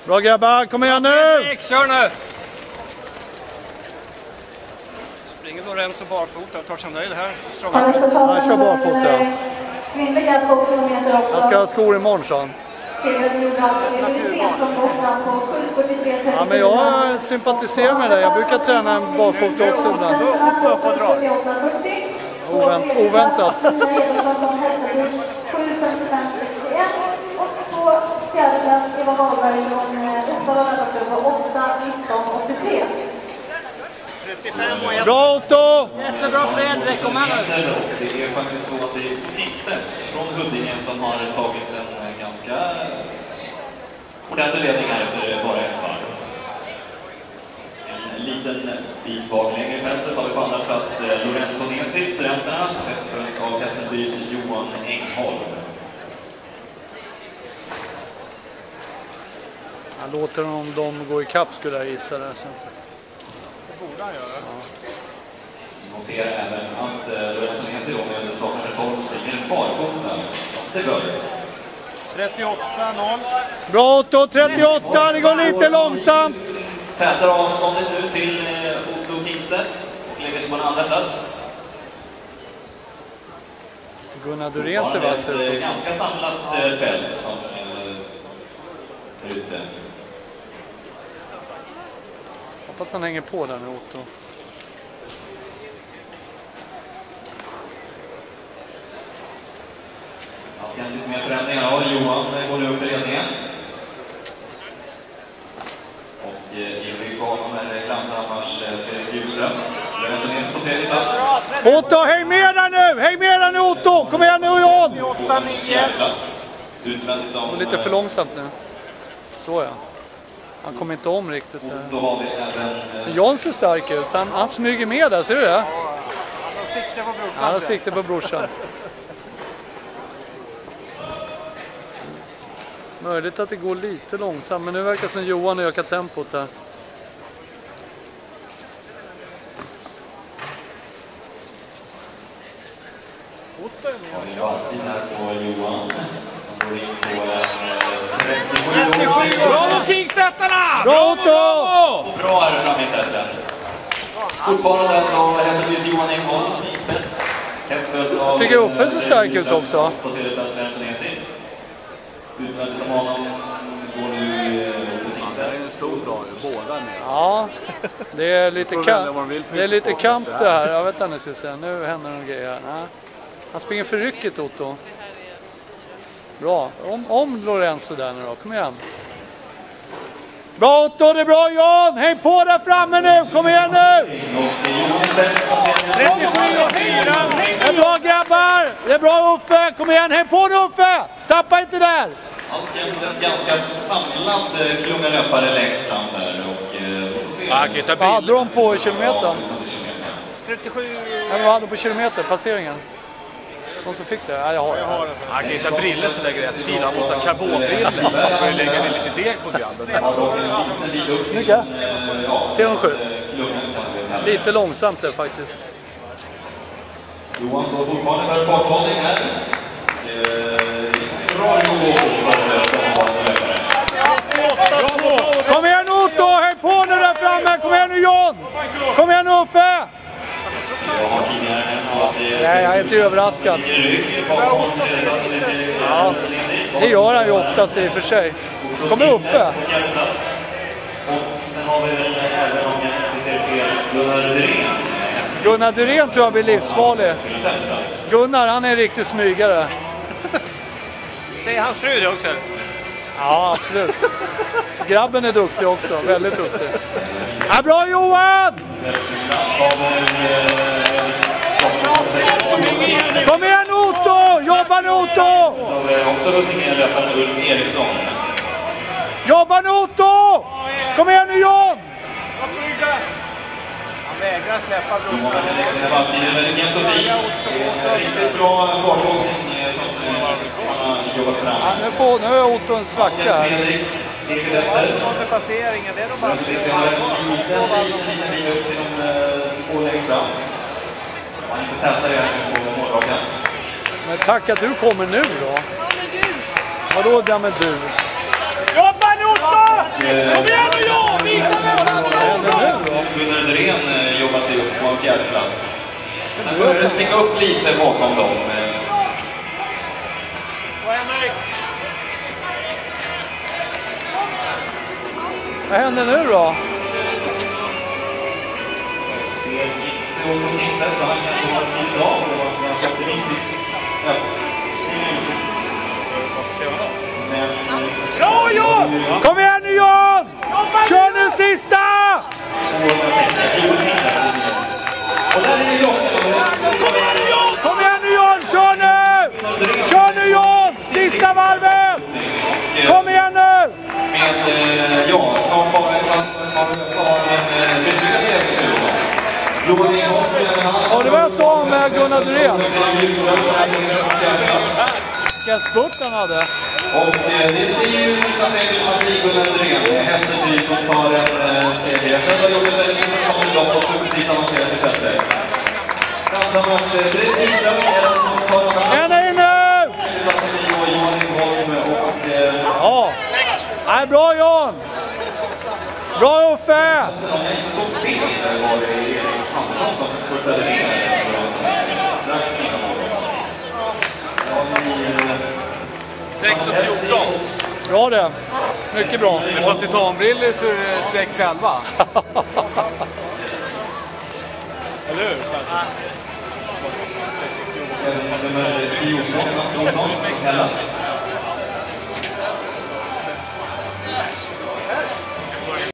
Bra grabbar, kom igen nu! Kör nu! Springer Lorenzo barfota och tar sig nöjd här. Han kör barfota. Kvinnliga 2 meter också. Han ska ha skor imorgon, så. Segrade gjorde alltså Wilhelm från Gotland på 7:43. Ja, men jag sympatiserar med det. Jag brukar träna barfota också ibland. Oväntat. 7:55,61 och på fjärde plats Eva Wahlberg från Uppsala Löparklubb på 8:19,83. Bra Otto! Jättebra Fredrik, kom här nu! Det är faktiskt så att det är Pigstedt från Huddinge som har tagit en ganska ordentlig ledning här efter bara ett varv. En liten bit bak längre i fältet har vi på andra plats Lorenzo Nesi, studenterna, följt av Hässelbys Johan Engholm. Han låter dem gå i kapp, skulle jag gissa det. Det borde han göra. Ja. Notera även att Lorenzo Nesi med startande 12 springer barfota. Se bra ut. 38-0. Bra Otto, 38, det går lite långsamt. Tätar avståndet nu till Otto Pigstedt och lägger sig på en andra plats. Gunnar Durén ser vass ut också. Ganska samlat fält som är ute. Hoppas han hänger på där nu, Otto. Alltid lite mer förändringar. Ja, Johan går nu upp i ledningen. Och i rygg på honom är det Glanshammars Fredrik Ljusström. Lorenzo Nesi på tredje plats. Otto, häng med där nu! Häng med där nu, Otto! Kom igen nu, John! 8-9 plats. Utvändigt om... Lite för långsamt nu. Så ja. Han kommer inte om riktigt. Då har vi även... John ser stark ut. Han smyger med där, ser du det? Han har sikte på brorsan. Han har sikte på brorsan. Möjligt att det går lite långsamt, men nu verkar som Johan ökar tempot här. Otto är med och kör. Här på Johan. Som går in på 37. Bravo Kingstöttarna! Bra Otto! Bra här framme i täten. Fortfarande alltså Hässelbys Johan Engholm i spets. Jag tycker Uffe ser stark ut också. På tredje plats Lorenzo Nesi. Utvändigt om honom går nu det är en stor dag, båda med. Ja, det är lite kamp det här. Jag vet inte, nu ska jag säga. Nu händer någon grej här. Nej. Han springer för rycket, Otto. Bra. Om Lorenzo där nu då. Kom igen. Bra Otto, det är bra Jan! Häng på där framme nu! Kom igen nu! Det är bra grabbar! Det är bra Uffe! Kom igen, häng på nu Uffe! Tappa inte där! Alltjämt en ganska samlad klunga löpare längst fram där. Och vad hade de på kilometern? 37... Vad hade de på kilometer, passeringen? De som fick det? Ja, jag har det. Han kan inte ha briller så lägger rätt sida. Han måste ha karbonbriller. Han får ju lägga lite deg på grabben. Mycket? 307. Lite långsamt det faktiskt. Johan står fortfarande för farthållning här. Bra Kom igen Otto, häng på nu där framme. Kom igen nu John. Kom igen nu Uffe. Nej, jag är inte överraskad. Ja, det gör han ju oftast i och för sig. Kommer Uffe. Gunnar Durén tror jag blir livsfarlig. Gunnar, han är en riktig smygare. Säger hans fru det också? Ja, absolut. Grabben är duktig också, väldigt duktig. Ja, bra Johan! Kom igen Otto! Jobba nu Otto! Också Huddinge löparen Ulf Eriksson. Jobba nu Otto! Kom igen nu John! Han vägrar släppa brorsan. Det är väldigt jämnt och fint. Riktigt bra farthållning som man har jobbat fram. Nu är Otto en svacka här. Under passeringen, det är de bara Vi ser en liten bil upp till de två längst fram. Man inte täta det på målrakan. Men tack att du kommer nu då. Vadå där med du? Jobba nu Otto! Gunnar Dyrén jobbat sig upp på en fjärde plats. Sen började det springa upp lite bakom dem. Vad händer nu då? Bra John! Kom igen nu John! Kör nu sista! Kom igen nu John! Kör nu! Kör nu John! Sista varvet! Kom igen nu! Ja, snart bara en Ja, det var jag sa med Gunnar Dyrén. Vilken spurt han hade. Och det ser ju ut att bli Gunnar Dyrén. Hästen som tar en seger. Jag själv har gjort ett väldigt intressant lopp och successivt avancerat i fältet. Tillsammans Fredrik Wikström som tar några... En nu! Ja, nej, bra John! Bra Uffe! 6 och 14. Bra det. Mycket bra. Det var titanbriller så är det 6-11. Eller hur? Nummer 14,